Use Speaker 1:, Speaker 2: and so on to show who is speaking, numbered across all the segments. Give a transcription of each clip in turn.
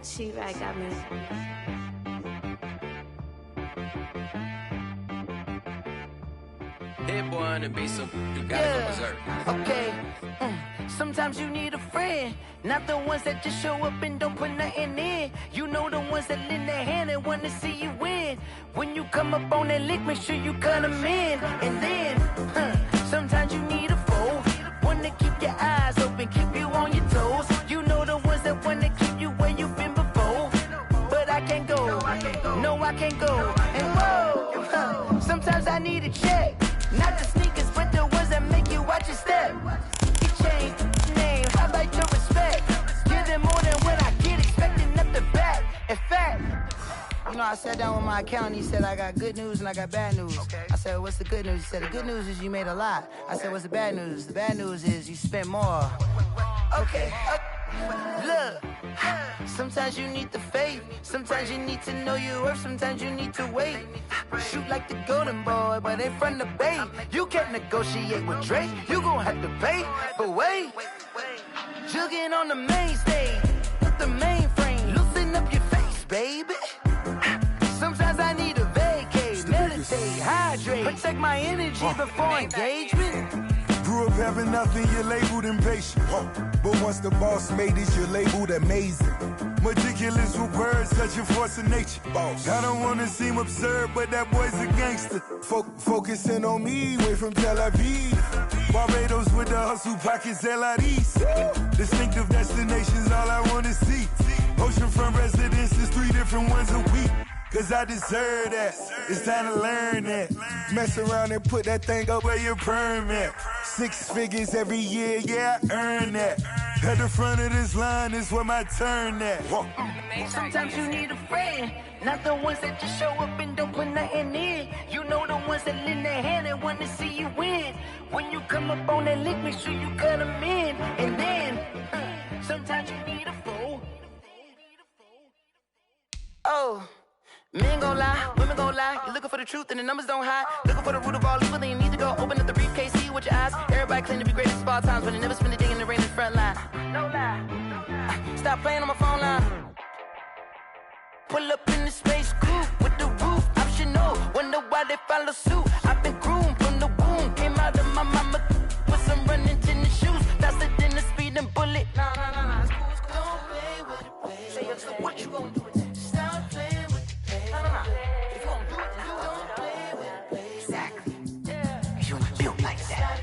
Speaker 1: She-Rag got me.
Speaker 2: Hit boy on the beat, so you gotta go berserk.
Speaker 3: Okay. Sometimes you need a friend, not the ones that just show up and don't put nothing in. You know the ones that lend their hand and wanna see you win. When you come up on that lick, make sure you cut them in. And then, sometimes you need a foe, one to keep your eyes open, keep you on your toes. You know the ones that wanna keep you where you've been before. But I can't go, no I can't go. And whoa, sometimes I need a check, not the sneakers, but the ones that make you watch your step. Change name, how about your respect? Give them more than what I get, expecting up the back. In fact, you know, I sat down with my accountant, he said, I got good news and I got bad news. Okay. I said, what's the good news? He said, the good news is you made a lot. I said, what's the bad news? The bad news is you spent more. Okay. Look, sometimes you need the faith, sometimes you need to know your worth, sometimes you need to wait. Shoot like the golden boy, but ain't from the bay. You can't negotiate with Drake, you gon' have to pay. But wait, jugging on the main stage, with the mainframe, loosen up your face, baby. Sometimes I need a vacate, meditate, hydrate, protect my energy before engagement.
Speaker 4: Grew up having nothing, you're labeled impatient. But once the boss made it, you're labeled amazing. Meticulous with words, such a force of nature. I don't wanna seem absurd, but that boy's a gangster. Focusing on me, way from Tel Aviv. Barbados with the hustle pockets, LIDs. Distinctive destinations, all I wanna see. Oceanfront residences, 3 different ones a week. Cause I deserve that, it's time to learn that. Mess around and put that thing up where your permit. 6 figures every year, yeah, I earn that. At the front of this line is where my turn at.
Speaker 3: Sometimes you need a friend, not the ones that just show up and don't put nothing in. You know the ones that lend their hand and want to see you win. When you come up on that lick, make sure you cut them in. And then, sometimes you need a foe. Oh. Men gon' lie, women gon' lie. You're looking for the truth and the numbers don't hide. Looking for the root of all evil, then you need to go open up the briefcase, see with your eyes. Everybody claim to be great at all times, but they never spend a day in the rain in the front line. No lie, stop playing on my phone line. Pull up in the space coupe with the roof optional. Wonder why they follow suit. I've been groomed from the womb, came out of my mama with some running tennis shoes, faster than the speeding bullet. Nah, it's cool. Don't play with it, baby. Say so what you gon' do? Stop playing. If you gon' do it, then don't play with it. Exactly. Cause you ain't built like that.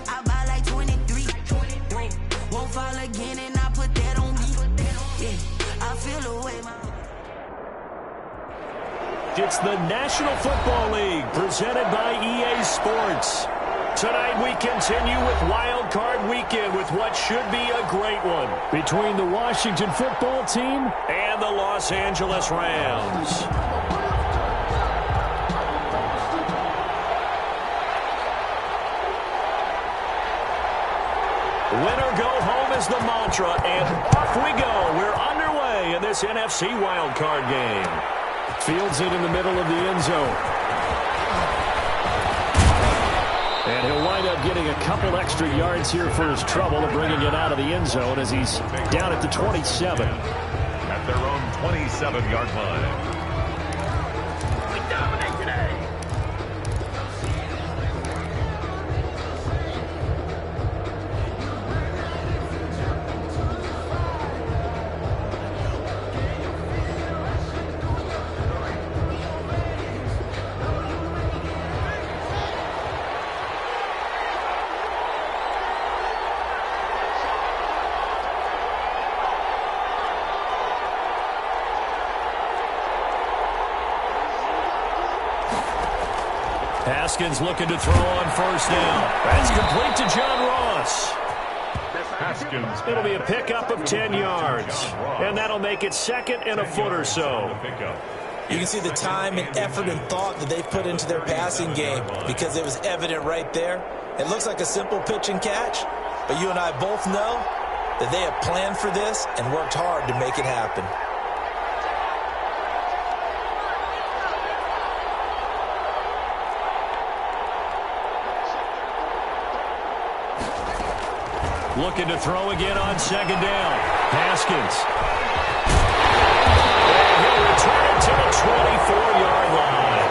Speaker 3: I buy like 23. Won't fall again and I put that on me. Yeah, I feel the way
Speaker 5: It's the National Football League presented by EA Sports. Tonight we continue with Wild Card Weekend with what should be a great one between the Washington football team and the Los Angeles Rams. Winner go home is the mantra, and off we go. We're underway in this NFC wildcard game. Fields it in the middle of the end zone. And he'll wind up getting a couple extra yards here for his trouble of bringing it out of the end zone as he's down at the 27.
Speaker 6: At their own 27-yard line.
Speaker 3: We dominate today.
Speaker 5: Haskins looking to throw on first down. That's complete to John Ross.
Speaker 6: Haskins.
Speaker 5: It'll be a pickup of 10 yards. And that'll make it second and a foot or so.
Speaker 7: You can see the time and effort and thought that they put into their passing game because it was evident right there. It looks like a simple pitch and catch, but you and I both know that they have planned for this and worked hard to make it happen.
Speaker 5: Looking to throw again on second down. Haskins. And he'll return it to the 24-yard line.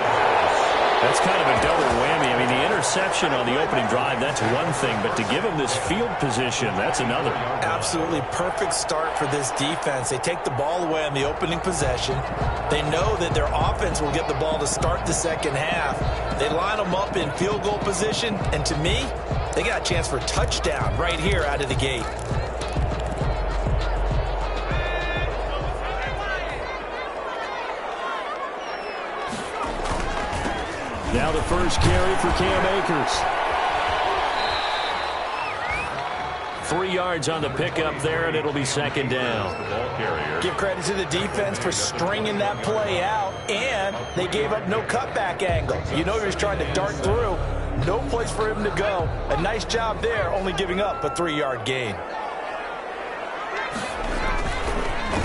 Speaker 5: That's kind of a double whammy. I mean, the interception on the opening drive, that's one thing. But to give him this field position, that's another.
Speaker 7: Absolutely perfect start for this defense. They take the ball away on the opening possession. They know that their offense will get the ball to start the second half. They line them up in field goal position. And to me, they got a chance for a touchdown right here out of the gate.
Speaker 5: Now the first carry for Cam Akers. 3 yards on the pickup there, and it'll be second down.
Speaker 7: Give credit to the defense for stringing that play out, and they gave up no cutback angle. You know he was trying to dart through. No place for him to go. A nice job there, only giving up a 3-yard gain.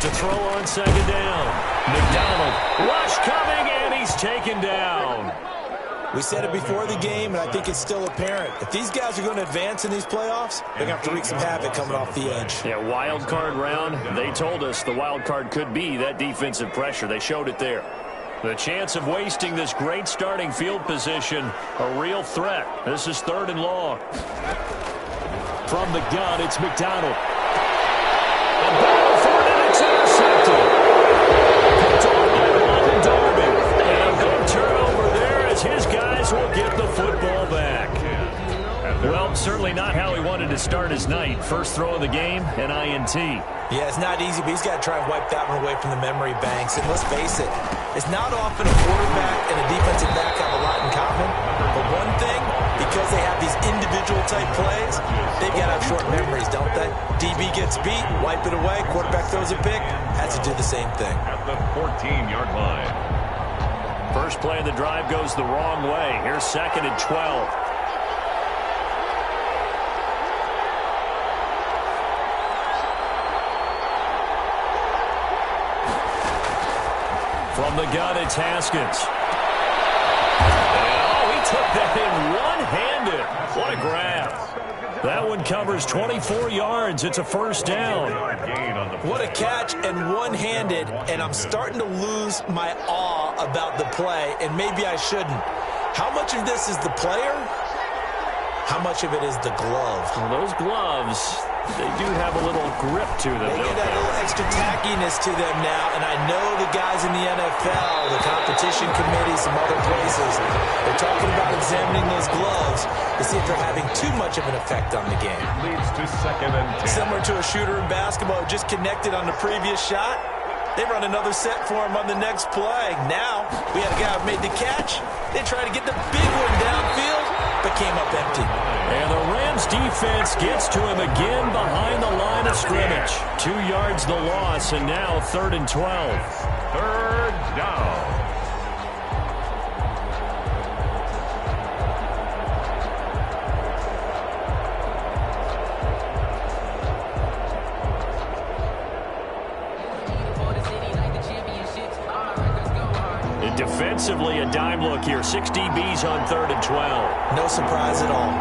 Speaker 5: To throw on second down. McDonald. Rush coming, and he's taken down.
Speaker 7: We said it before the game, and I think it's still apparent. If these guys are going to advance in these playoffs, they're going to have to wreak some havoc coming off the edge.
Speaker 5: Yeah, wild card round. They told us the wild card could be that defensive pressure. They showed it there. The chance of wasting this great starting field position, a real threat. This is 3rd and long. From the gun, it's McDonald. The ball for it, it's intercepted. Picked off by Ron Darby. And a big turnover there as his guys will get the football back. Well, certainly not how he wanted to start his night. First throw of the game, an INT.
Speaker 7: Yeah, it's not easy, but he's got to try and wipe that one away from the memory banks. And let's face it, it's not often a quarterback and a defensive back have a lot in common. But one thing, because they have these individual-type plays, they've got to have short memories, don't they? DB gets beat, wipe it away, quarterback throws a pick, has to do the same thing.
Speaker 6: At the 14-yard line.
Speaker 5: First play of the drive goes the wrong way. Here's 2nd and 12. From the gun, it's Haskins. Oh, he took that in one-handed. What a grab. That one covers 24 yards. It's a first down.
Speaker 7: What a catch and one-handed, and I'm starting to lose my awe about the play, and maybe I shouldn't. How much of this is the player? How much of it is the glove?
Speaker 5: Well, those gloves, they do have a little grip to them.
Speaker 7: They get that little extra tackiness to them now, and I know the guys in the NFL, the competition committee, some other places, they're talking about examining those gloves to see if they're having too much of an effect on the game.
Speaker 6: Leads to 2nd and 10.
Speaker 7: Similar to a shooter in basketball who just connected on the previous shot. They run another set for him on the next play. Now, we had a guy who made the catch. They tried to get the big one downfield, but came up empty.
Speaker 5: And the Rams defense gets to him again behind the line of scrimmage. 2 yards the loss, and now 3rd and 12.
Speaker 6: 3rd down.
Speaker 5: Defensively, a dime look here. 6 DBs on 3rd and 12.
Speaker 7: No surprise at all.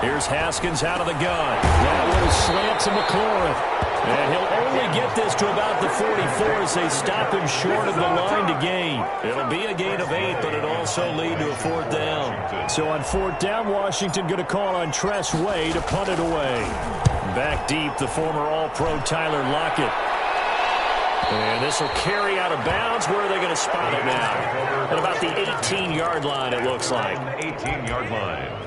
Speaker 5: Here's Haskins out of the gun. That one is slant to McLaurin. And he'll only get this to about the 44 as they stop him short of the line to gain. It'll be a gain of 8, but it'll also lead to a 4th down. So on 4th down, Washington going to call on Tress Way to punt it away. Back deep, the former All-Pro Tyler Lockett. And this will carry out of bounds. Where are they going to spot it now? At about the 18-yard line, it looks like.
Speaker 6: 18-yard line.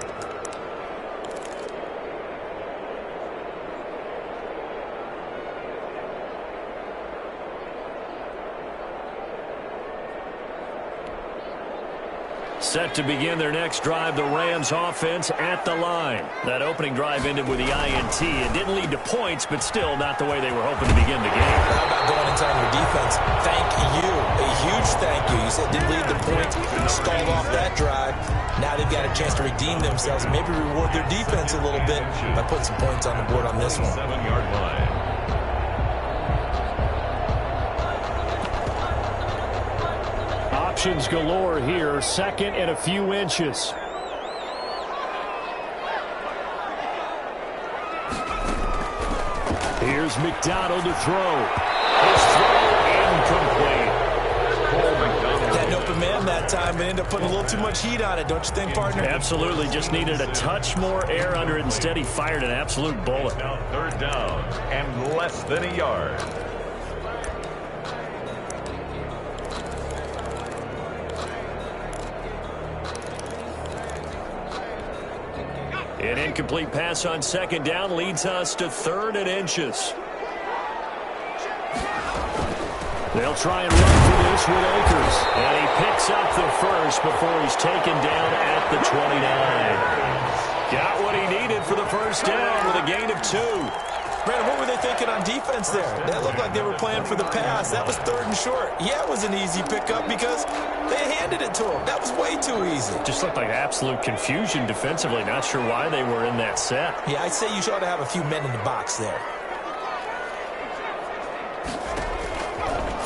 Speaker 5: Set to begin their next drive, the Rams offense at the line. That opening drive ended with the INT. It didn't lead to points, but still not the way they were hoping to begin the game.
Speaker 7: How about going and telling your defense, thank you. a huge thank you. You said did lead the point, stalled off that drive. Now they've got a chance to redeem themselves and maybe reward their defense a little bit by putting some points on the board on this one.
Speaker 6: 7-yard line.
Speaker 5: Options galore here. Second and a few inches. Here's McDonald to throw. His throw incomplete.
Speaker 7: Had an open man that time, but ended up putting a little too much heat on it, don't you think, partner?
Speaker 5: Absolutely. Just needed a touch more air under it. Instead, he fired an absolute bullet.
Speaker 6: Now 3rd down and less than a yard.
Speaker 5: An incomplete pass on 2nd down leads us to 3rd and inches. They'll try and run for this with Akers. And he picks up the first before he's taken down at the 29. Got what he needed for the first down with a gain of 2.
Speaker 7: Brandon, what were they thinking on defense there? That looked like they were playing for the pass. That was 3rd and short. Yeah, it was an easy pickup because they handed it to him. That was way too easy.
Speaker 5: Just looked like absolute confusion defensively. Not sure why they were in that set.
Speaker 7: Yeah, I'd say you ought to have a few men in the box there.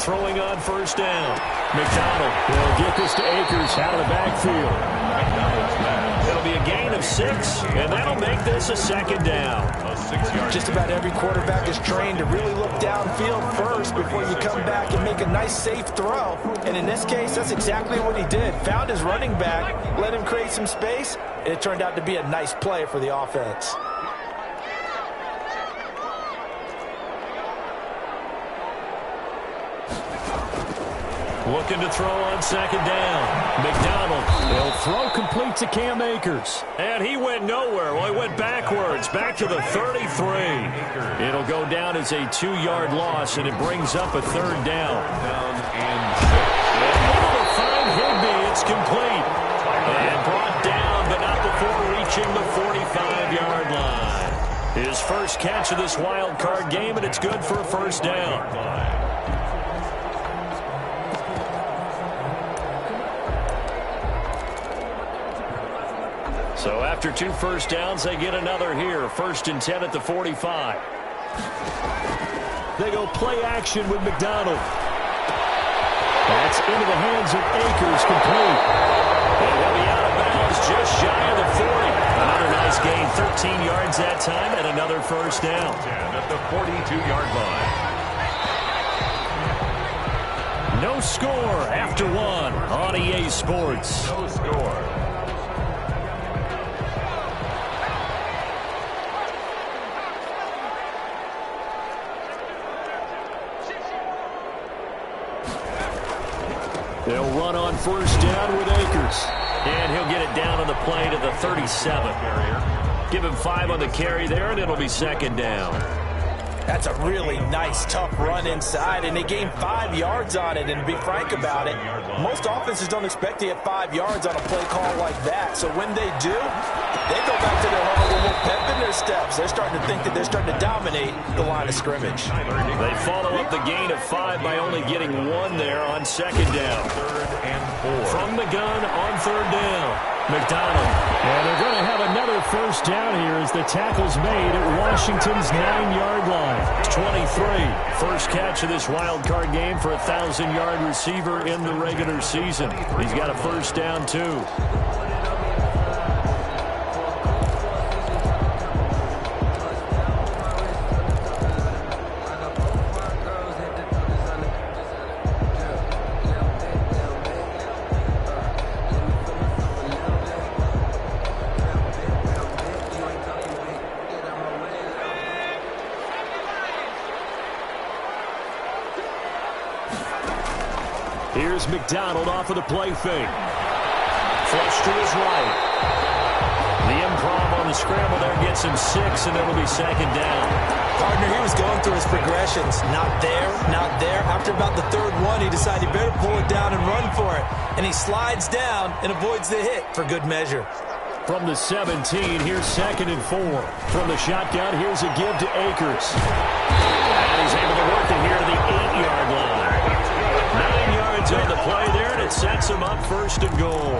Speaker 5: Throwing on 1st down. McDonald will get this to Akers out of the backfield. It'll be a gain of 6, and that'll make this a 2nd down.
Speaker 7: Just about every quarterback is trained to really look downfield first before you come back and make a nice, safe throw. And in this case, that's exactly what he did. Found his running back, let him create some space, and it turned out to be a nice play for the offense.
Speaker 5: Looking to throw on 2nd down. McDonald will throw complete to Cam Akers. And he went nowhere. Well, he went backwards, back to the 33. It'll go down as a 2-yard loss, and it brings up a 3rd down.
Speaker 6: And
Speaker 5: able to find Higbee. It's complete. And brought down, but not before reaching the 45-yard line. His first catch of this wild card game, and it's good for a 1st down. So after 2 first downs, they get another here. 1st and 10 at the 45. They go play action with McDonald. That's into the hands of Akers, complete. And he'll be out of bounds just shy of the 40. Another nice gain, 13 yards that time, and another 1st down.
Speaker 6: at the 42-yard line.
Speaker 5: No score after 1 on EA Sports.
Speaker 6: No score.
Speaker 5: They'll run on 1st down with Akers. And he'll get it down on the play to the 37. Give him 5 on the carry there, and it'll be 2nd down.
Speaker 7: That's a really nice, tough run inside, and they gained 5 yards on it. And to be frank about it, most offenses don't expect to get 5 yards on a play call like that. So when they do, they go back to their huddle with a little pep in their steps. They're starting to think that they're starting to dominate the line of scrimmage.
Speaker 5: They follow up the gain of 5 by only getting 1 there on 2nd down.
Speaker 6: 3rd and 4.
Speaker 5: From the gun on 3rd down. McDonald. And they're going to have another 1st down here as the tackle's made at Washington's 9-yard line. 23. First catch of this wild card game for a 1,000-yard receiver in the regular season. He's got a 1st down, too. Here's McDonald off of the play fake. Flush to his right. The improv on the scramble there gets him 6, and it'll be 2nd down.
Speaker 7: Partner, he was going through his progressions. Not there, not there. After about the 3rd one, he decided he better pull it down and run for it. And he slides down and avoids the hit for good measure.
Speaker 5: From the 17, here's 2nd and 4. From the shotgun, here's a give to Akers. And he's able to work it here to the 8-yard line. 9 yards it sets them up 1st and goal.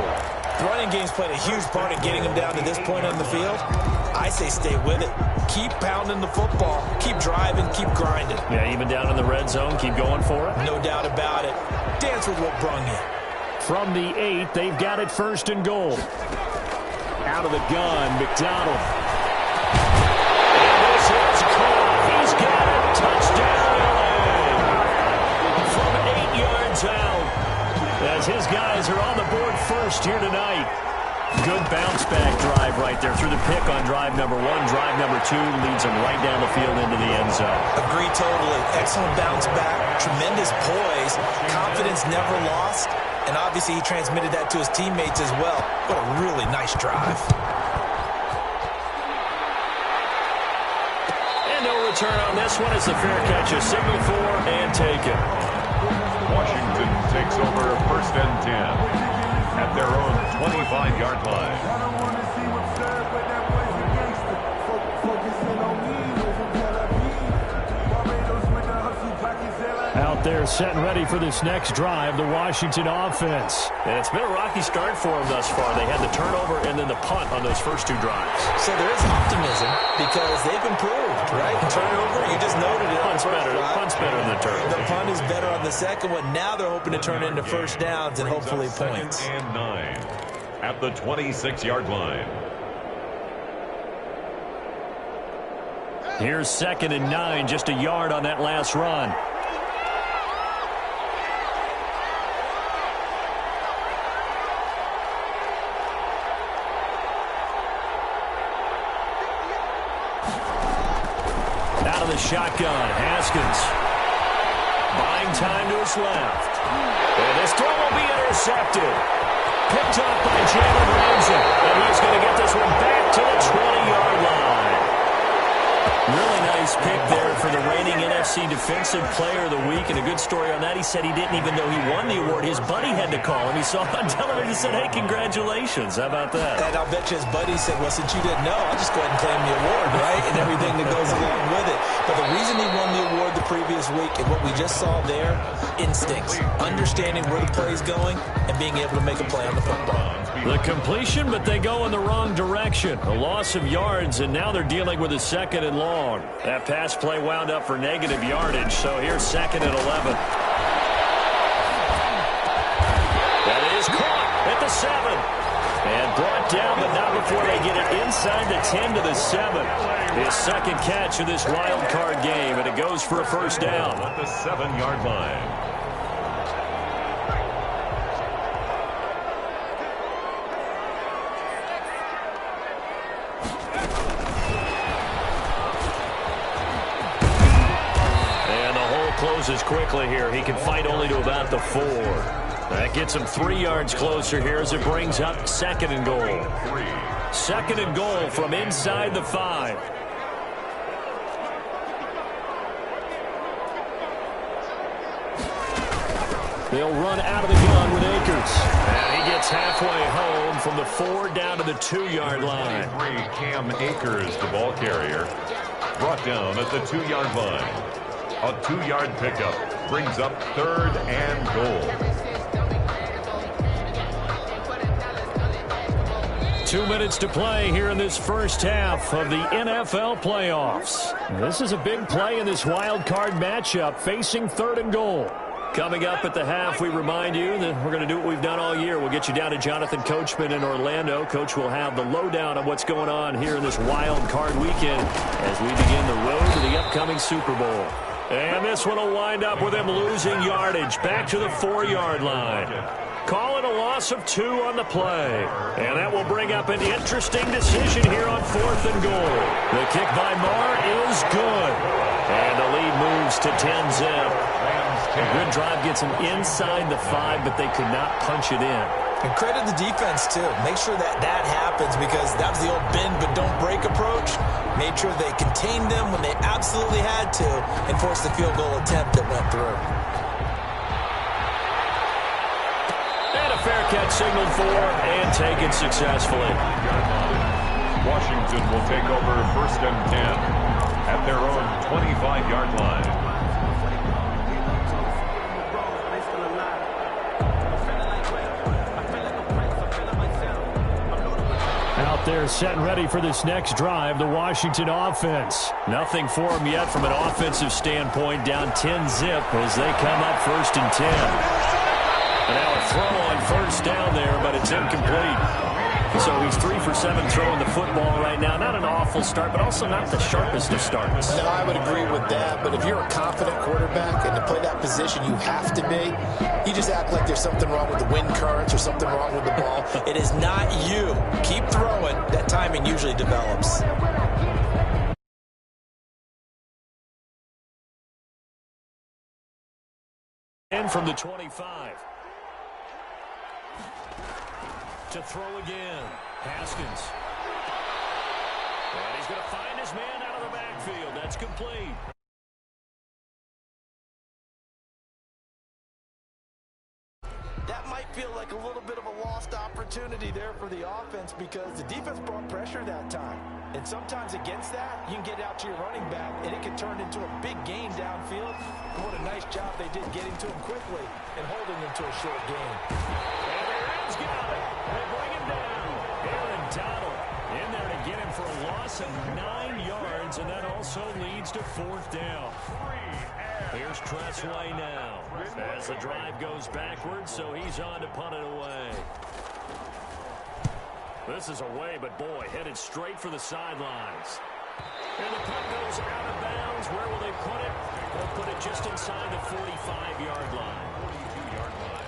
Speaker 7: The running game's played a huge part in getting them down to this point on the field. I say stay with it. Keep pounding the football. Keep driving. Keep grinding.
Speaker 5: Yeah, even down in the red zone, keep going for it.
Speaker 7: No doubt about it. Dance with what brung you.
Speaker 5: From the 8, they've got it 1st and goal. Out of the gun, McDonald. And this is caught. He's got it. Touchdown, LA. From 8 yards out. As his guys are on the board first here tonight. Good bounce-back drive right there through the pick on drive number 1. Drive number 2 leads them right down the field into the end zone.
Speaker 7: Agree totally. Excellent bounce-back. Tremendous poise. Confidence never lost. And obviously he transmitted that to his teammates as well. What a really nice drive.
Speaker 5: And no return on this one as the fair catch is signaled for and taken.
Speaker 6: Washington takes over 1st and 10 at their own 25-yard line.
Speaker 5: Out there set and ready for this next drive, the Washington offense. And it's been a rocky start for them thus far. They had the turnover and then the punt on those first 2 drives.
Speaker 7: So there is optimism because they've improved, right? Turnover, you just noted it.
Speaker 5: Punt's better than the turnover.
Speaker 7: The punt is better on the second one. Now they're hoping to turn into first downs and hopefully points.
Speaker 6: 2nd and 9 at the 26-yard line.
Speaker 5: Here's 2nd and 9, just a yard on that last run. Out of the shotgun, Haskins. Buying time to his left. And this throw will be intercepted. Picked up by Jalen Ramsey. And he's going to get this one back to the 20-yard line. Really nice pick there for the reigning NFC Defensive Player of the Week. And a good story on that. He said he didn't even know he won the award. His buddy had to call him. He saw it on television and said, hey, congratulations. How about that?
Speaker 7: And I'll bet you his buddy said, well, since you didn't know, I'll just go ahead and claim the award, right? And everything that goes along with it. But the reason he won the award the previous week and what we just saw there, instincts. Understanding where the play is going and being able to make a play on the football.
Speaker 5: The completion, but they go in the wrong direction. A loss of yards, and now they're dealing with a 2nd and long. That pass play wound up for negative yardage, so here's 2nd and 11. That is caught at the 7. And brought down, but not before they get it inside the 10 to the 7. His 2nd catch of this wild card game, and it goes for a first down.
Speaker 6: At the 7-yard line.
Speaker 5: Closes quickly here. He can fight only to about the 4. That gets him 3 yards closer here as it brings up 2nd and goal. 2nd and goal from inside the 5. They'll run out of the gun with Akers. And he gets halfway home from the 4 down to the 2-yard line.
Speaker 6: Cam Akers, the ball carrier, brought down at the 2-yard line. A 2-yard pickup brings up 3rd and goal.
Speaker 5: 2 minutes to play here in this first half of the NFL playoffs. This is a big play in this wild card matchup facing 3rd and goal. Coming up at the half, we remind you that we're going to do what we've done all year. We'll get you down to Jonathan Coachman in Orlando. Coach will have the lowdown on what's going on here in this wild card weekend as we begin the road to the upcoming Super Bowl. And this one will wind up with him losing yardage back to the 4-yard line. Calling a loss of 2 on the play. And that will bring up an interesting decision here on 4th and goal. The kick by Marr is good. And the lead moves to 10-zip. A good drive gets him inside the 5, but they could not punch it in.
Speaker 7: And credit the defense, too. Make sure that happens because that was the old bend but don't break approach. Made sure they contained them when they absolutely had to and forced the field goal attempt that went through.
Speaker 5: And a fair catch signaled for and taken successfully.
Speaker 6: Washington will take over 1st and 10 at their own 25-yard line.
Speaker 5: up there, set and ready for this next drive, the Washington offense. Nothing for them yet from an offensive standpoint, down 10-zip as they come up 1st and 10. And now a throw on first down there, but it's incomplete. So he's 3 for 7 throwing the football right now. Not an awful start, but also not the sharpest of starts.
Speaker 7: No, I would agree with that. But if you're a confident quarterback and to play that position you have to be, you just act like there's something wrong with the wind currents or something wrong with the ball. It is not you. Keep throwing. That timing usually develops.
Speaker 5: And from the 25. To throw again. Haskins. And he's going to find his man out of the backfield. That's complete.
Speaker 7: That might feel like a little bit of a lost opportunity there for the offense because the defense brought pressure that time. And sometimes against that, you can get out to your running back, and it can turn into a big gain downfield. And what a nice job they did getting to him quickly and holding him to a short gain.
Speaker 5: And the Rams got it. They bring him down. Aaron Donald in there to get him for a loss of 9 yards, and that also leads to 4th down. Here's Tressway now as the drive goes backwards, so he's on to punt it away. This is away, but boy, headed straight for the sidelines. And the punt goes out of bounds. Where will they put it? They'll put it just inside the 45-yard line. 42-yard line.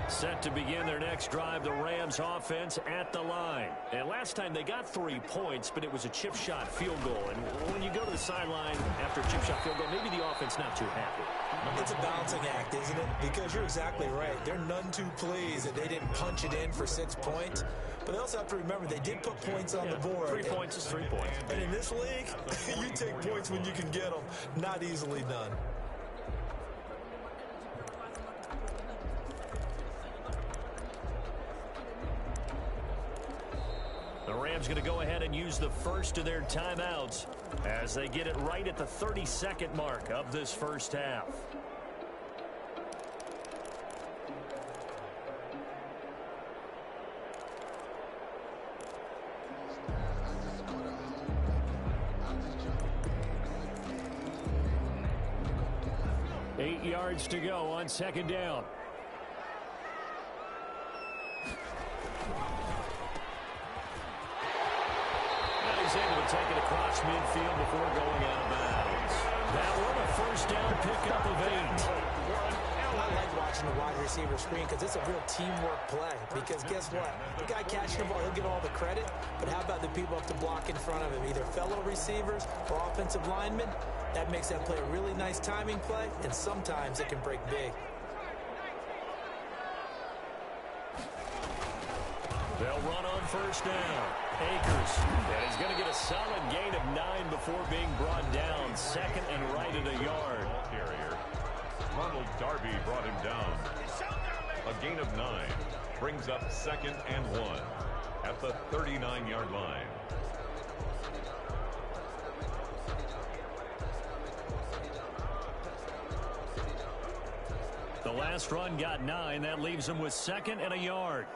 Speaker 5: Set to begin their next drive, the Rams offense at the line. And last time they got 3 points, but it was a chip shot field goal. And when you go to the sideline after a chip shot field goal, maybe the offense not too happy.
Speaker 7: It's a balancing act, isn't it? Because you're exactly right. They're none too pleased that they didn't punch it in for 6 points. But they also have to remember they did put points on the board.
Speaker 5: 3 points is 3 points.
Speaker 7: And in this league, you take points when you can get them. Not easily done.
Speaker 5: The Rams going to go ahead and use the first of their timeouts as they get it right at the 32nd mark of this first half. Eight yards to go on 2nd down. He's able to take it across midfield before going out of bounds. That one a first down pickup of 8.
Speaker 7: I like watching the wide receiver screen because it's a real teamwork play. Because guess what? The guy catching the ball, he'll get all the credit. But how about the people up to block in front of him? Either fellow receivers or offensive linemen. That makes that play a really nice timing play. And sometimes it can break big.
Speaker 5: They'll run on first down. Akers. And he's going to get a solid gain of 9 before being brought down. 2nd and right at a yard.
Speaker 6: Carrier. Ronald Darby brought him down. A gain of 9 brings up 2nd and 1 at the 39-yard line.
Speaker 5: The last run got 9. That leaves him with 2nd and a yard.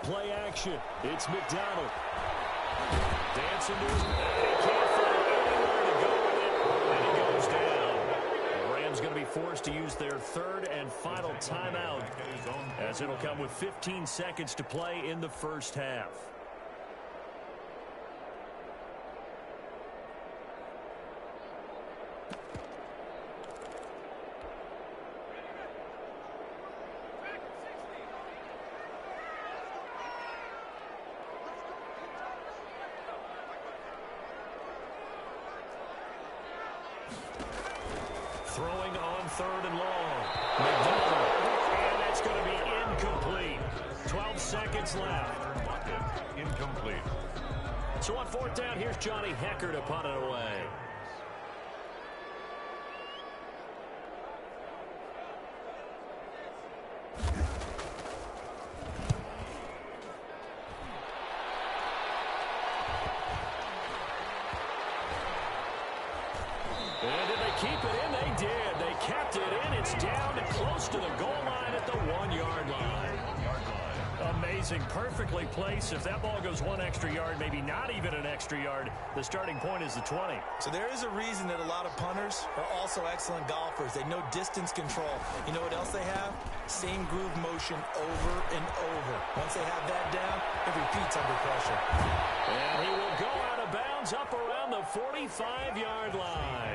Speaker 5: Play action. It's McDonald. Dancing to his back. He can't find anywhere to go with it. And he goes down. The Rams going to be forced to use their 3rd and final timeout, as it'll come with 15 seconds to play in the first half. Throwing on 3rd and long. McDonald. And that's going to be incomplete. 12 seconds left.
Speaker 6: Incomplete.
Speaker 5: So on 4th down, here's Johnny Hecker to punt it away. And did they keep it in? They did. They kept it in. It's down to close to the goal line at the 1-yard line. Amazing. Perfectly placed. If that ball goes 1 extra yard, maybe not even an extra yard, the starting point is the 20.
Speaker 7: So there is a reason that a lot of punters are also excellent golfers. They know distance control. You know what else they have? Same groove motion over and over. Once they have that down, it repeats under pressure.
Speaker 5: And he will go out of bounds up around the 45-yard line.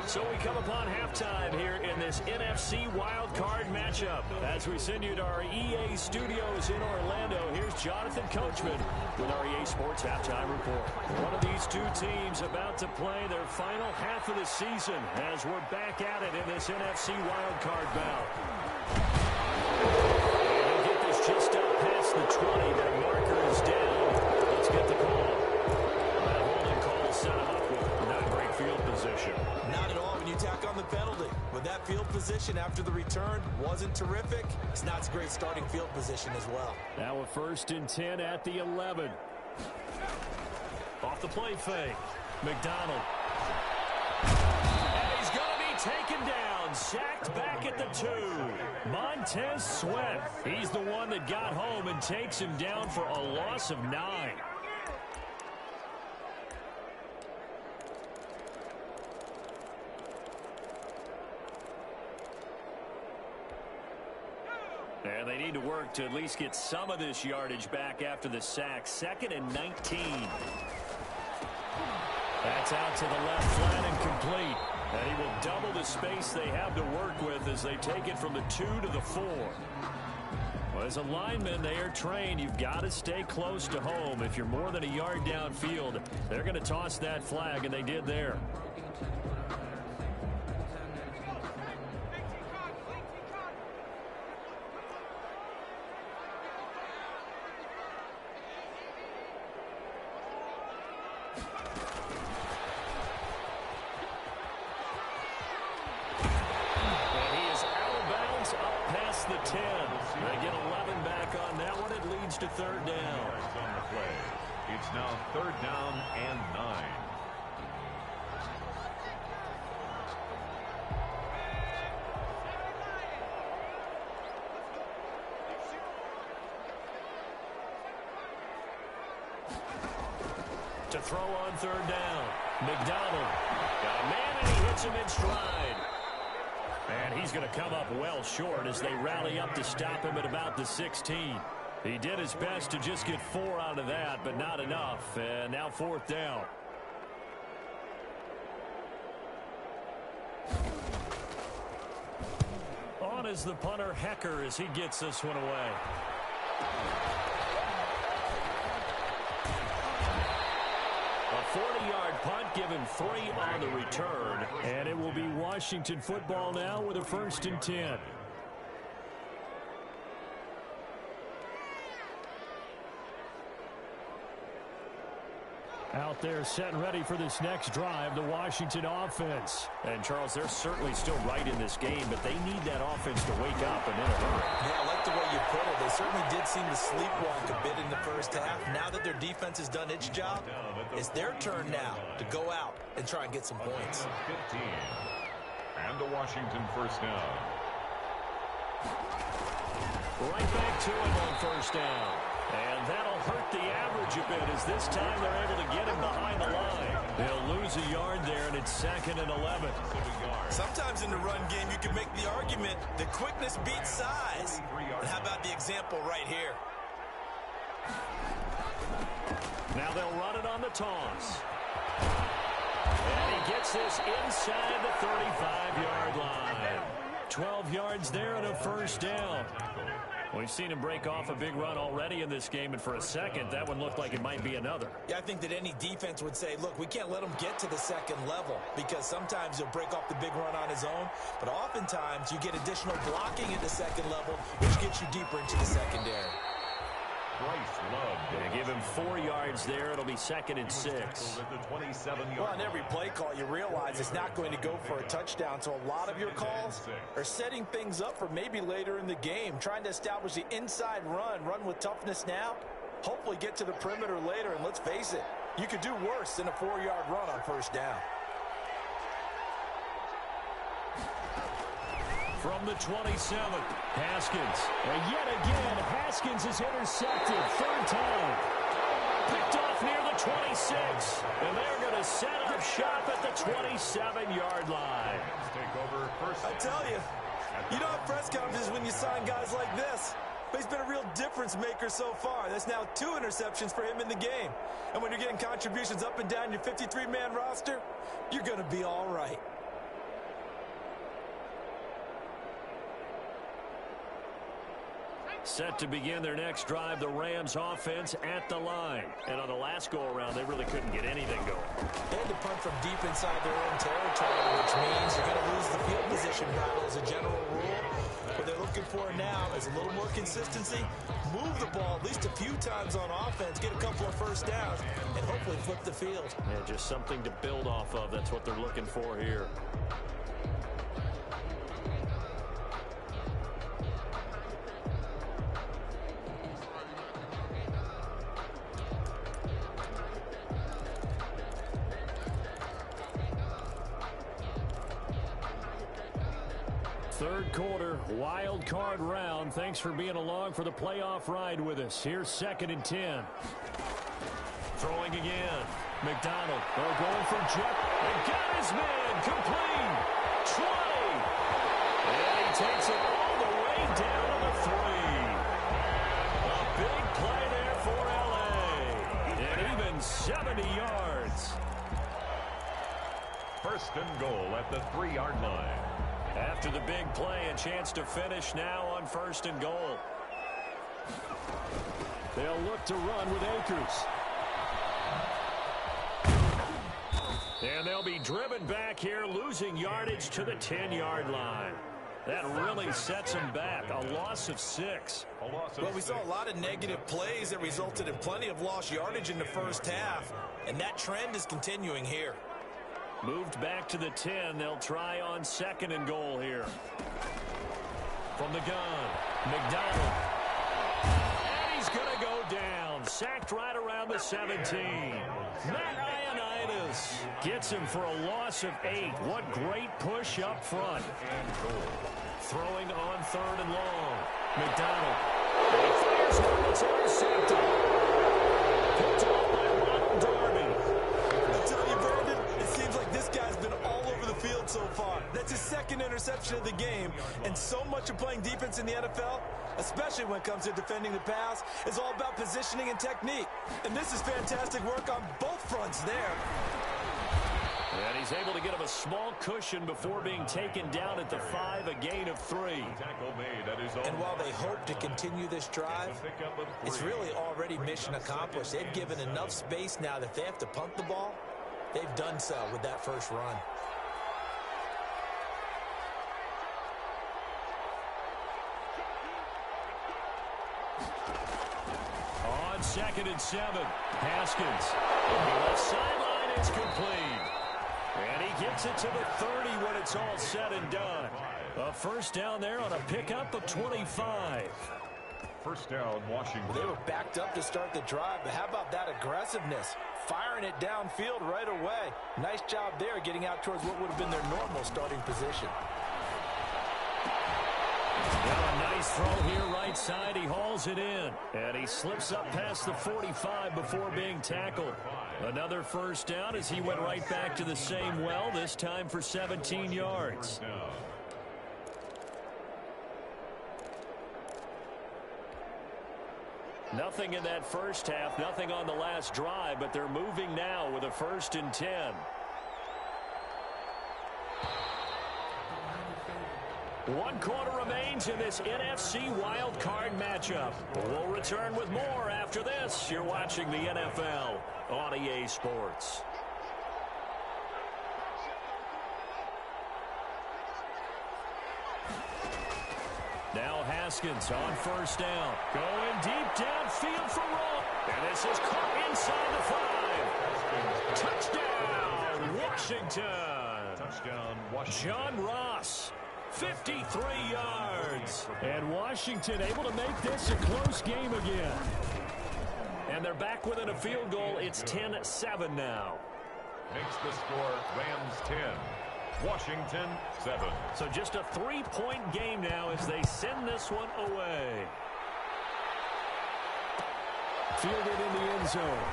Speaker 5: So we come upon halftime here in this NFC wildcard matchup. As we send you to our EA studios in Orlando, here's Jonathan Coachman with our EA Sports Halftime Report. One of these two teams about to play their final half of the season as we're back at it in this NFC wildcard bout. We'll get this just up past the 20. That marker is down. Let's get the call. That holding call set him up with not great field position.
Speaker 7: Not at all when you tack on the penalty. But that field position after the return wasn't terrific. It's not a great starting field position as well.
Speaker 5: Now a 1st and 10 at the 11. Off the play fake. McDonald. And he's going to be taken down. Sacked back at the 2. Montez Sweat. He's the one that got home and takes him down for a loss of 9. And they need to work to at least get some of this yardage back after the sack. 2nd and 19. That's out to the left flat and complete. And he will double the space they have to work with as they take it from the 2 to the 4. Well, as a lineman, they are trained. You've got to stay close to home. If you're more than a yard downfield, they're going to toss that flag, and they did there. The 10. They get 11 back on that one. It leads to 3rd down.
Speaker 6: On the play. It's now 3rd down and 9.
Speaker 5: To throw on 3rd down. McDonald got a man and he hits him in stride. And he's going to come up well short as they rally up to stop him at about the 16. He did his best to just get 4 out of that, but not enough. And now 4th down. On is the punter, Hecker, as he gets this one away. A 40-yard punt, given 3 on the return. And it will be Washington football now with a 1st and 10. Out there set and ready for this next drive, the Washington offense. And, Charles, they're certainly still right in this game, but they need that offense to wake up and in a hurry.
Speaker 7: Yeah, I like the way you put it. They certainly did seem to sleepwalk a bit in the first half. Now that their defense has done its job, it's their turn now to go out and try and get some points.
Speaker 6: 15. And the Washington 1st down.
Speaker 5: Right back to him on 1st down. And that'll hurt the average a bit as this time they're able to get him behind the line. They'll lose a yard there, and it's 2nd and 11.
Speaker 7: Sometimes in the run game, you can make the argument that quickness beats size. And how about the example right here?
Speaker 5: Now they'll run it on the toss. And he gets this inside the 35-yard line. 12 yards there and a 1st down. We've seen him break off a big run already in this game, and for a second, that one looked like it might be another.
Speaker 7: Yeah, I think that any defense would say, look, we can't let him get to the 2nd level because sometimes he'll break off the big run on his own, but oftentimes you get additional blocking at the 2nd level, which gets you deeper into the secondary.
Speaker 5: They give him 4 yards there. It'll be 2nd and 6.
Speaker 7: Well, on every play call, you realize it's not going to go for a touchdown, so a lot of your calls are setting things up for maybe later in the game, trying to establish the inside run with toughness now, hopefully get to the perimeter later, and let's face it, you could do worse than a 4-yard run on 1st down.
Speaker 5: From the 27th, Haskins. And yet again, Haskins is intercepted. Third time. Picked off near the 26. And they're going to set up shop at the 27-yard line.
Speaker 6: Take over first.
Speaker 7: I tell you, you don't have press conferences when you sign guys like this. But he's been a real difference maker so far. That's now 2 interceptions for him in the game. And when you're getting contributions up and down your 53-man roster, you're going to be all right.
Speaker 5: Set to begin their next drive, the Rams offense at the line. And on the last go-around, they really couldn't get anything going.
Speaker 7: They had to punt from deep inside their own territory, which means you're going to lose the field position battle as a general rule. What they're looking for now is a little more consistency, move the ball at least a few times on offense, get a couple of first downs, and hopefully flip the field.
Speaker 5: Yeah, just something to build off of. That's what they're looking for here. Third quarter, wild card round. Thanks for being along for the playoff ride with us. Here's 2nd and 10. Throwing again. McDonald. They're going for Jet. And got his man. Complete. 20. And he takes it all the way down to the 3. A big play there for L.A. And even 70 yards.
Speaker 6: First and goal at the 3-yard line.
Speaker 5: After the big play, a chance to finish now on 1st and goal. They'll look to run with Akers. And they'll be driven back here, losing yardage to the 10-yard line. That really sets them back. A loss of 6.
Speaker 7: Well, we saw a lot of negative plays that resulted in plenty of lost yardage in the first half, and that trend is continuing here.
Speaker 5: Moved back to the 10. They'll try on 2nd and goal here. From the gun, McDonald. And he's going to go down. Sacked right around the 17. Matt Ioannidis gets him for a loss of 8. What great push up front. Throwing on 3rd and long. McDonald. And he fires one. It's intercepted. Picked off by Ronald Darby.
Speaker 7: I tell you, Brandon, it seems like this guy's been all over the field so far. That's his 2nd interception of the game. And so much of playing defense in the NFL, especially when it comes to defending the pass, is all about positioning and technique. And this is fantastic work on both fronts there.
Speaker 5: And he's able to get him a small cushion before being taken down at the 5, a gain of 3.
Speaker 7: And while they hope to continue this drive, it's really already mission accomplished. They've given enough space now that if they have to punt the ball, they've done so with that first run.
Speaker 5: On 2nd and 7, Haskins. The left sideline is complete. And he gets it to the 30 when it's all said and done. A first down there on a pickup of 25.
Speaker 6: First down, Washington.
Speaker 7: They were backed up to start the drive, but how about that aggressiveness? Firing it downfield right away. Nice job there getting out towards what would have been their normal starting position.
Speaker 5: Got a nice throw here right side. He hauls it in. And he slips up past the 45 before being tackled. Another first down as he went right back to the same well, this time for 17 yards. Nothing in that first half, nothing on the last drive, but they're moving now with a 1st and 10. One quarter remains in this NFC wildcard matchup. We'll return with more after this. You're watching the NFL on EA Sports. Now Haskins on first down. Going deep downfield for Roll. And this is caught inside the 5. Touchdown, Washington.
Speaker 6: Touchdown, Washington.
Speaker 5: John Ross, 53 yards. And Washington able to make this a close game again. And they're back within a field goal. It's 10-7 now.
Speaker 6: Makes the score Rams 10, Washington 7.
Speaker 5: So just a 3-point game now as they send this one away. Fielded in the end zone.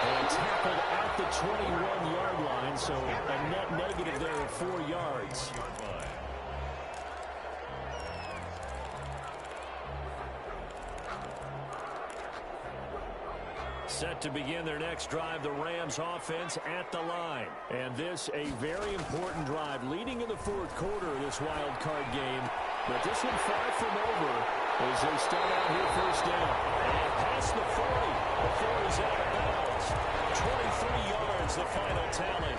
Speaker 5: And tackled at the 21-yard line, so a net negative there of 4 yards. Set to begin their next drive, the Rams offense at the line. And this a very important drive leading in the fourth quarter of this wild card game. But this one far from over as they start out here first down. And past the 40 before he's out of bounds. 23 yards, the final tally.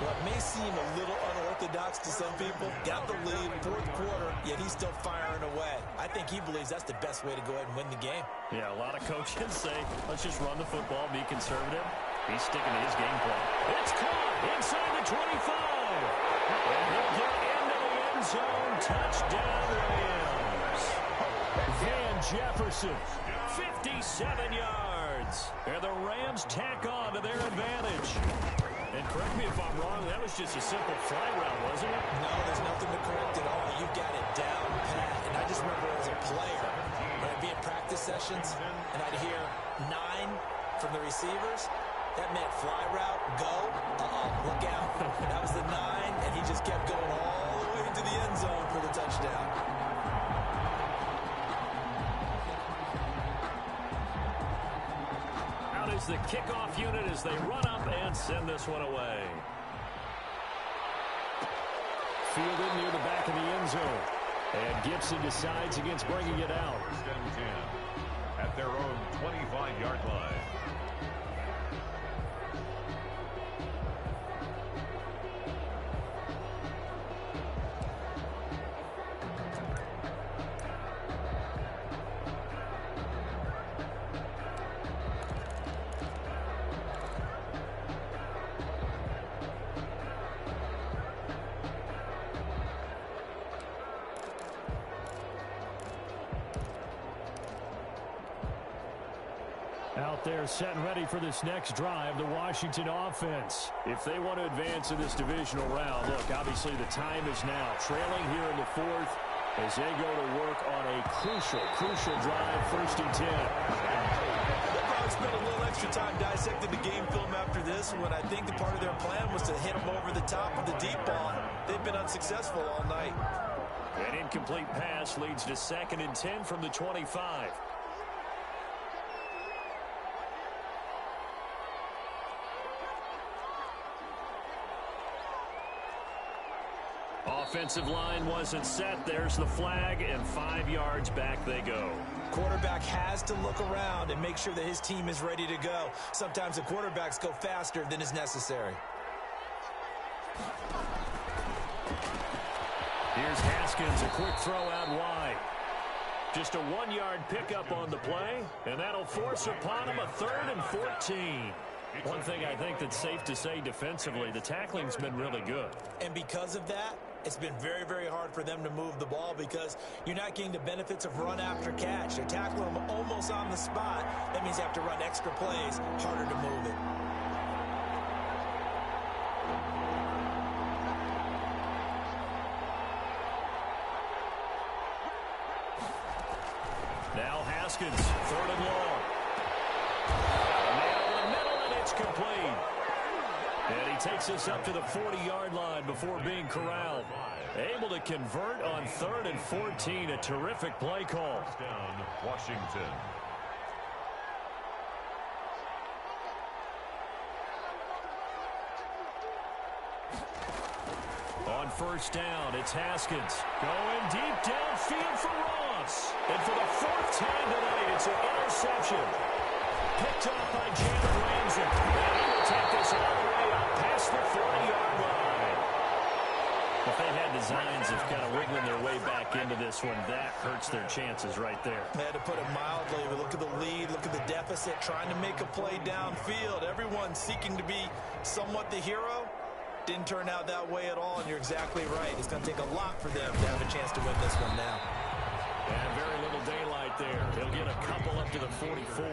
Speaker 7: What may seem a little unorthodox to some people, got the lead, fourth quarter, yet he's still firing away. I think he believes that's the best way to go ahead and win the game.
Speaker 5: Yeah, a lot of coaches say, let's just run the football, be conservative. He's sticking to his game plan. It's caught inside the 25. And he'll get into the end zone. Touchdown, Rams. Van Jefferson, 57 yards. And the Rams tack on to their advantage. And correct me if I'm wrong, that was just a simple fly route, wasn't it?
Speaker 7: No, there's nothing to correct at all. You got it down pat. And I just remember as a player, when I'd be in practice sessions, and I'd hear 9 from the receivers, that meant fly route, go, look out. That was the 9, and he just kept going all the way to the end zone for the touchdown.
Speaker 5: Is the kickoff unit as they run up and send this one away. Fielded near the back of the end zone. And Gibson decides against bringing it out.
Speaker 6: First and 10 at their own 25-yard line.
Speaker 5: Out there set and ready for this next drive, the Washington offense. If they want to advance in this divisional round, look, obviously the time is now. Trailing here in the fourth as they go to work on a crucial drive, first and 10.
Speaker 7: They'll probably spend a little extra time dissecting the game film after this when I think the part of their plan was to hit them over the top of the deep ball. They've been unsuccessful all night.
Speaker 5: An incomplete pass leads to second and 10 from the 25. Offensive line wasn't set. There's the flag, and 5 yards back they go.
Speaker 7: Quarterback has to look around and make sure that his team is ready to go. Sometimes the quarterbacks go faster than is necessary.
Speaker 5: Here's Haskins, a quick throw out wide. Just a 1-yard pickup on the play, and that'll force upon him a 3rd and 14. One thing I think that's safe to say defensively, the tackling's been really good.
Speaker 7: And because of that, it's been very, very hard for them to move the ball because you're not getting the benefits of run after catch. They're tackling them almost on the spot. That means they have to run extra plays, harder to move it.
Speaker 5: Now Haskins, 3rd and long. Nailed in the middle, and it's complete. And he takes us up to the 40-yard line before being corralled. Able to convert on 3rd and 14. A terrific play call.
Speaker 6: Down, Washington.
Speaker 5: On first down, it's Haskins. Going deep downfield for Ross. And for the 4th time tonight, it's an interception. Picked off by Jalen Ramsey. And he will take this all the way up past the 40-yard line. If they had designs of kind of wiggling their way back into this one, that hurts their chances right there.
Speaker 7: They had to put it mildly, but look at the lead, look at the deficit, trying to make a play downfield. Everyone seeking to be somewhat the hero. Didn't turn out that way at all, and you're exactly right. It's going to take a lot for them to have a chance to win this one now.
Speaker 5: And very little daylight there. He'll get a couple up to the 44.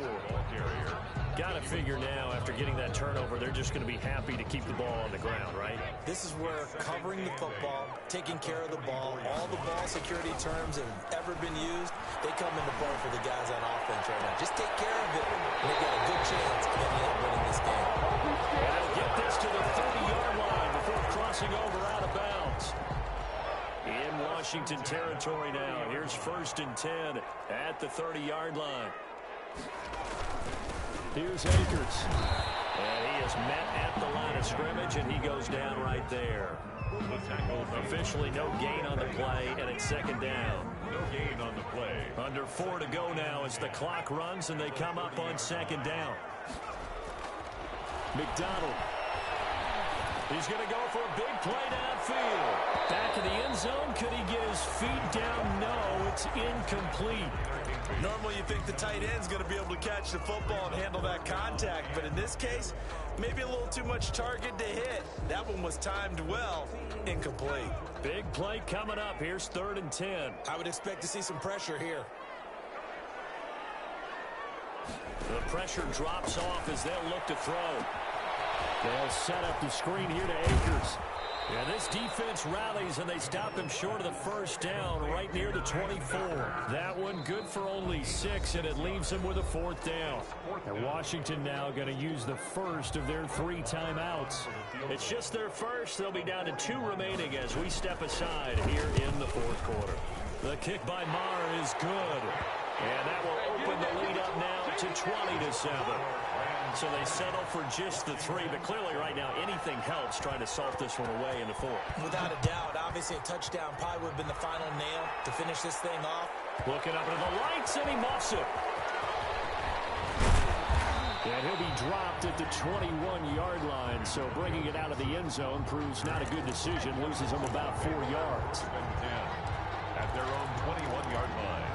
Speaker 5: Got to figure now, after getting that turnover, they're just going to be happy to keep the ball on the ground, right?
Speaker 7: This is where covering the football, taking care of the ball, all the ball security terms that have ever been used, they come into play for the guys on offense right now. Just take care of it, and they've got a good chance of ending up winning this game.
Speaker 5: And they'll get this to the 30-yard line before crossing over out of bounds. In Washington territory now. Here's 1st and 10 at the 30-yard line. Here's Akers. And he is met at the line of scrimmage, and he goes down right there. Officially no gain on the play, and it's 2nd down.
Speaker 6: No gain on the play.
Speaker 5: Under 4 to go now as the clock runs, and they come up on 2nd down. McDonald. He's going to go for a big play downfield. Back in the end zone. Could he get his feet down? No, it's incomplete.
Speaker 7: Normally you think the tight end's going to be able to catch the football and handle that contact, but in this case, maybe a little too much target to hit. That one was timed well. Incomplete.
Speaker 5: Big play coming up. Here's 3rd and 10.
Speaker 7: I would expect to see some pressure here.
Speaker 5: The pressure drops off as they'll look to throw. They'll set up the screen here to Akers. Yeah, this defense rallies, and they stop him short of the 1st down right near the 24. That one good for only 6, and it leaves him with a 4th down. And Washington now going to use the first of their 3 timeouts. It's just their first. They'll be down to 2 remaining as we step aside here in the 4th quarter. The kick by Maher is good. And that will open the lead up now to 20-7. So they settle for just the 3, but clearly right now anything helps trying to salt this one away in the 4th.
Speaker 7: Without a doubt, obviously a touchdown probably would have been the final nail to finish this thing off.
Speaker 5: Looking up into the lights, and he muffs it. And he'll be dropped at the 21-yard line, so bringing it out of the end zone proves not a good decision, loses him about 4 yards.
Speaker 6: At their own 21-yard line.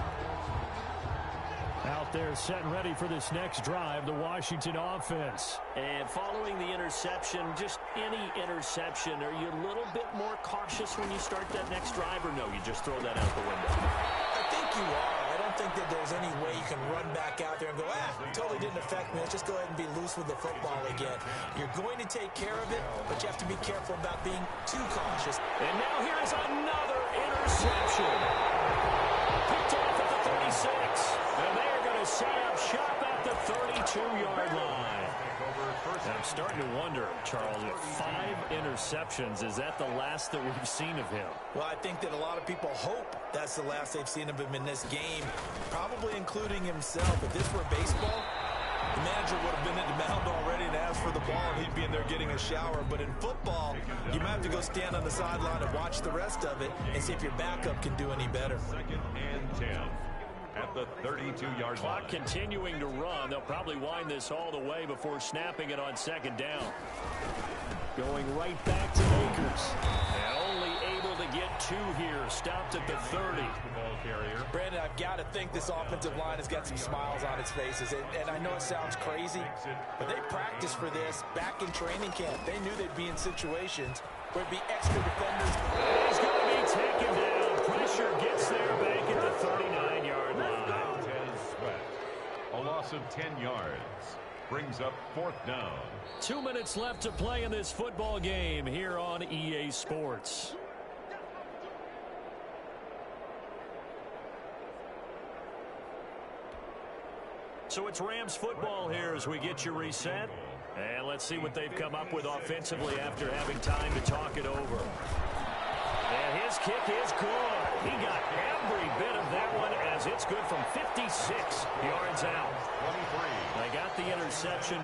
Speaker 5: Out there set and ready for this next drive, the Washington offense.
Speaker 1: And following the interception, just any interception, are you a little bit more cautious when you start that next drive, or no, you just throw that out the window?
Speaker 7: I think you are. I don't think that there's any way you can run back out there and go, totally didn't affect me. Let's just go ahead and be loose with the football again. You're going to take care of it, but you have to be careful about being too cautious.
Speaker 5: And now here's another interception. Picked off at the 36. And they're going to set up shop at the 32-yard line. And I'm starting to wonder, Charles, if 5 interceptions, is that the last that we've seen of him?
Speaker 7: Well, I think that a lot of people hope that's the last they've seen of him in this game, probably including himself. If this were baseball, the manager would have been at the mound already and asked for the ball, and he'd be in there getting a shower. But in football, you might have to go stand on the sideline and watch the rest of it and see if your backup can do any better.
Speaker 6: 2nd and 10 at the 32-yard line.
Speaker 5: Clock continuing to run. They'll probably wind this all the way before snapping it on 2nd down. Going right back to Akers. And only able to get 2 here. Stopped at the 30.
Speaker 6: Ball carrier.
Speaker 7: Brandon, I've got to think this offensive line has got some smiles on its faces. And I know it sounds crazy, but they practiced for this back in training camp. They knew they'd be in situations where it'd be extra defenders.
Speaker 5: He's going to be taken down. Pressure gets there back at the 39-yard line.
Speaker 6: A loss of 10 yards. Brings up 4th down.
Speaker 5: 2 minutes left to play in this football game here on EA Sports. So it's Rams football here as we get you reset. And let's see what they've come up with offensively after having time to talk it over. And his kick is good. He got every bit of that one as it's good from 56 yards out.
Speaker 6: 23.
Speaker 5: They got the interception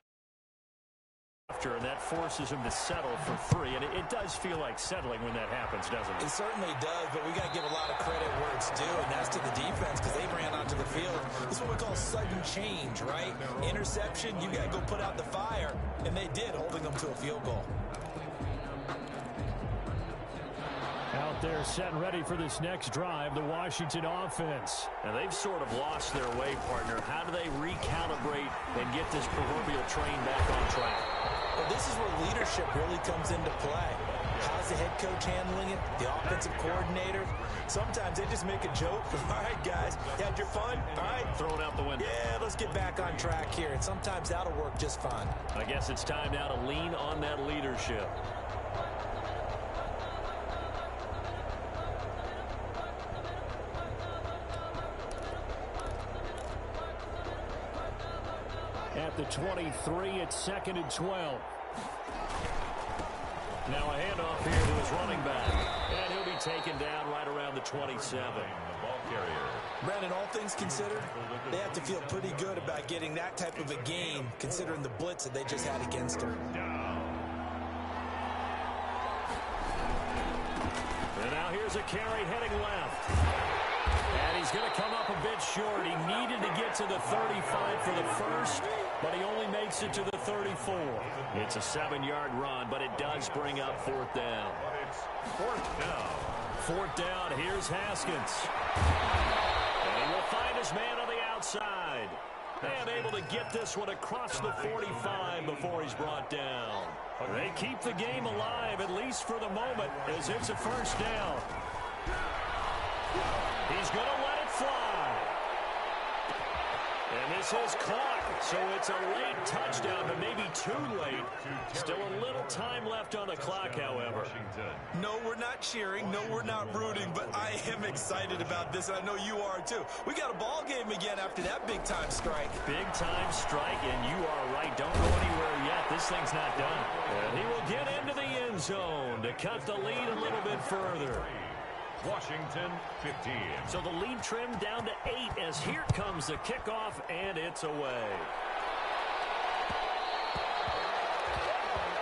Speaker 5: after, and that forces him to settle for 3. And it does feel like settling when that happens, doesn't it?
Speaker 7: It certainly does, but we got to give a lot of credit where it's due, and that's to the defense because they ran onto the field. This is what we call sudden change, right? Interception, you got to go put out the fire, and they did, holding them to a field goal.
Speaker 5: Out there set and ready for this next drive, the Washington offense. And they've sort of lost their way, partner. How do they recalibrate and get this proverbial train back on track?
Speaker 7: Well, this is where leadership really comes into play. How's the head coach handling it? The offensive coordinator? Sometimes they just make a joke. All right, guys, you had your fun? All right.
Speaker 1: Throw it out the window.
Speaker 7: Yeah, let's get back on track here. And sometimes that'll work just fine.
Speaker 1: I guess it's time now to lean on that leadership.
Speaker 5: At the 23, it's 2nd and 12.
Speaker 1: Now a handoff here to his running back. And he'll be taken down right around the 27.
Speaker 6: The ball carrier.
Speaker 7: Brandon, all things considered, they have to feel pretty good about getting that type of a gain, considering the blitz that they just had against them.
Speaker 1: And now here's a carry heading left. And he's going to come up a bit short. He needed to get to the 35 for the first, but he only makes it to the 34. It's a 7-yard run, but it does bring up 4th down.
Speaker 6: But it's 4th down.
Speaker 1: 4th down, here's Haskins. And he will find his man on the outside. And able to get this one across the 45 before he's brought down. They keep the game alive, at least for the moment, as it's a 1st down. He's going to let it fly. And this is caught, so it's a late touchdown, but maybe too late. Still a little time left on the clock, however.
Speaker 7: No, we're not cheering. No, we're not rooting, but I am excited about this, and I know you are too. We got a ball game again after that big-time strike.
Speaker 1: Big-time strike, and you are right. Don't go anywhere yet. This thing's not done. And he will get into the end zone to cut the lead a little bit further.
Speaker 6: Washington 15.
Speaker 1: So the lead trimmed down to 8 as here comes the kickoff, and it's away.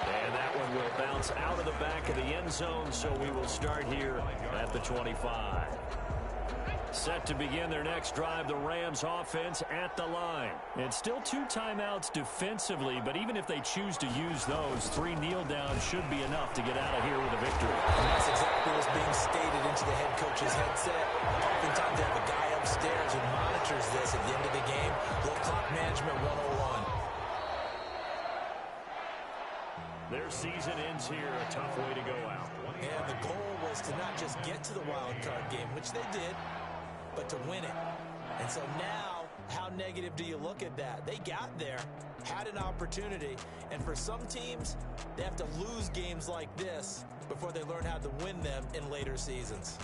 Speaker 1: And that one will bounce out of the back of the end zone, so we will start here at the 25. Set to begin their next drive, the Rams offense at the line. It's still 2 timeouts defensively, but even if they choose to use those, 3 kneel downs should be enough to get out of here with a victory.
Speaker 7: And that's exactly what's being stated into the head coach's headset. Oftentimes they have a guy upstairs who monitors this at the end of the game. Little clock management 101.
Speaker 1: Their season ends here, a tough way to go out.
Speaker 7: And the goal was to not just get to the wild card game, which they did, but to win it. And so now, how negative do you look at that? They got there, had an opportunity, and for some teams, they have to lose games like this before they learn how to win them in later seasons.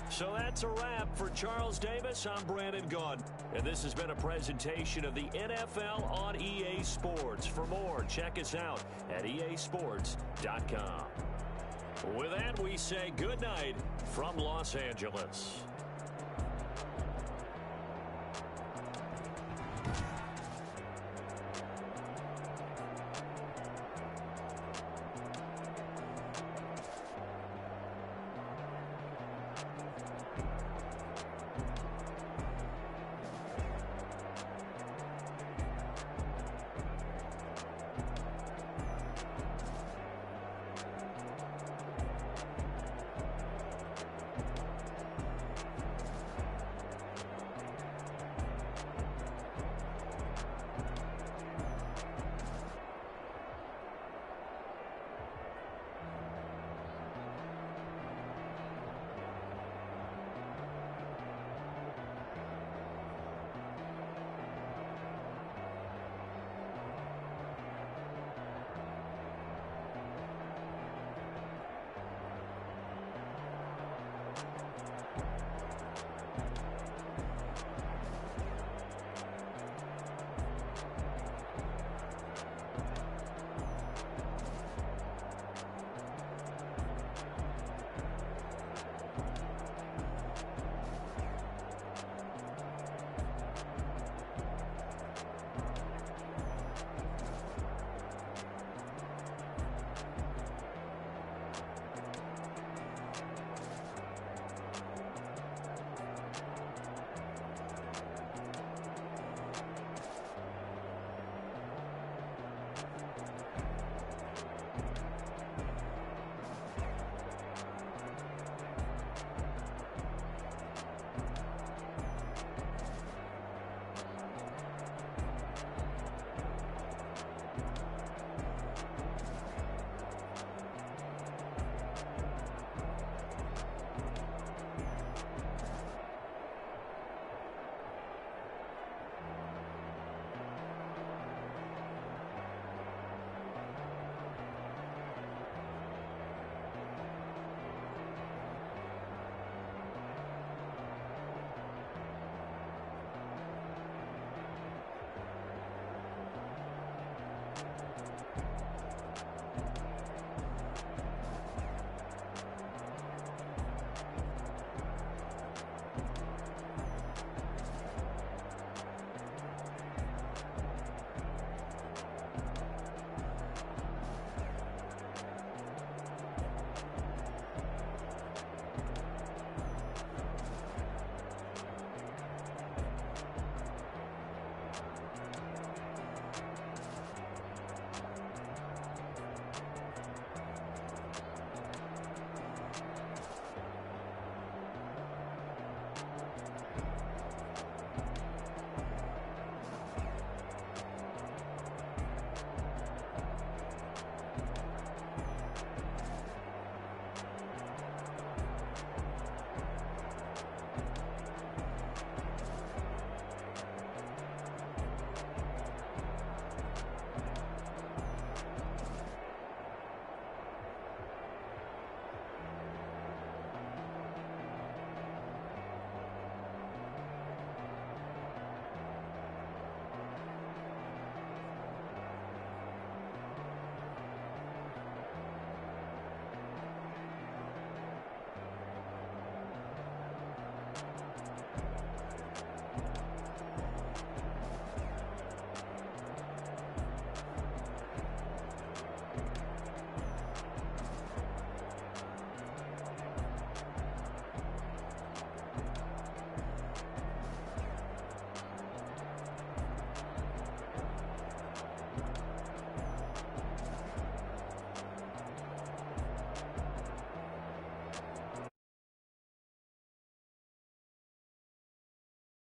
Speaker 1: So that's a wrap for Charles Davis. I'm Brandon Gaudin, and this has been a presentation of the NFL on EA Sports. For more, check us out at easports.com. With that, we say good night from Los Angeles.